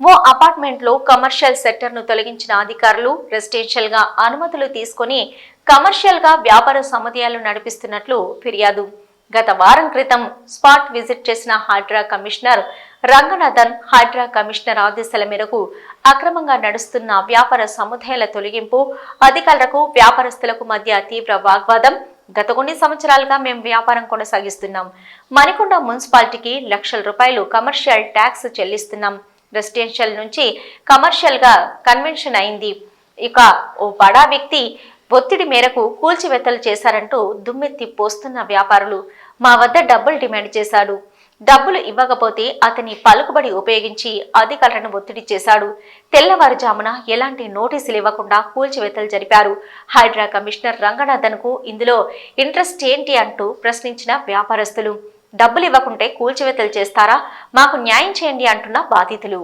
ఓ అపార్ట్మెంట్లో కమర్షియల్ సెక్టర్ను తొలగించిన అధికారులు రెసిడెన్షియల్ గా అనుమతులు తీసుకుని కమర్షియల్ గా వ్యాపార సముదాయాలు నడిపిస్తున్నట్లు ఫిర్యాదు. గత వారం క్రితం స్పాట్ విజిట్ చేసిన హైడ్రా కమిషనర్ రంగనాథన్ హైడ్రా కమిషనర్ ఆదేశాల మేరకు అక్రమంగా నడుస్తున్న వ్యాపార సముదాయాల తొలగింపు, అధికారులకు వ్యాపారస్తులకు మధ్య తీవ్ర వాగ్వాదం. గత కొన్ని సంవత్సరాలుగా మేము వ్యాపారం కొనసాగిస్తున్నాం. మణికొండ మున్సిపాలిటీకి లక్షల రూపాయలు కమర్షియల్ ట్యాక్స్ చెల్లిస్తున్నాం. రెసిడెన్షియల్ నుంచి కమర్షియల్ గా కన్వెన్షన్ అయింది. ఇక ఓ బడా వ్యక్తి ఒత్తిడి మేరకు కూల్చివేతలు చేశారంటూ దుమ్మెత్తి పోస్తున్న వ్యాపారులు మా వద్ద డబ్బులు డిమాండ్ చేశాడు. డబ్బులు ఇవ్వకపోతే అతని పలుకుబడి ఉపయోగించి అధికారులను ఒత్తిడి చేశాడు. తెల్లవారుజామున ఎలాంటి నోటీసులు ఇవ్వకుండా కూల్చివేతలు జరిపారు. హైడ్రా కమిషనర్ రంగనాథన్ కు ఇందులో ఇంట్రెస్ట్ ఏంటి అంటూ ప్రశ్నించిన వ్యాపారస్తులు. డబ్బులు ఇవ్వకుంటే కూల్చివేతలు చేస్తారా? మాకు న్యాయం చేయండి అంటున్న బాధితులు.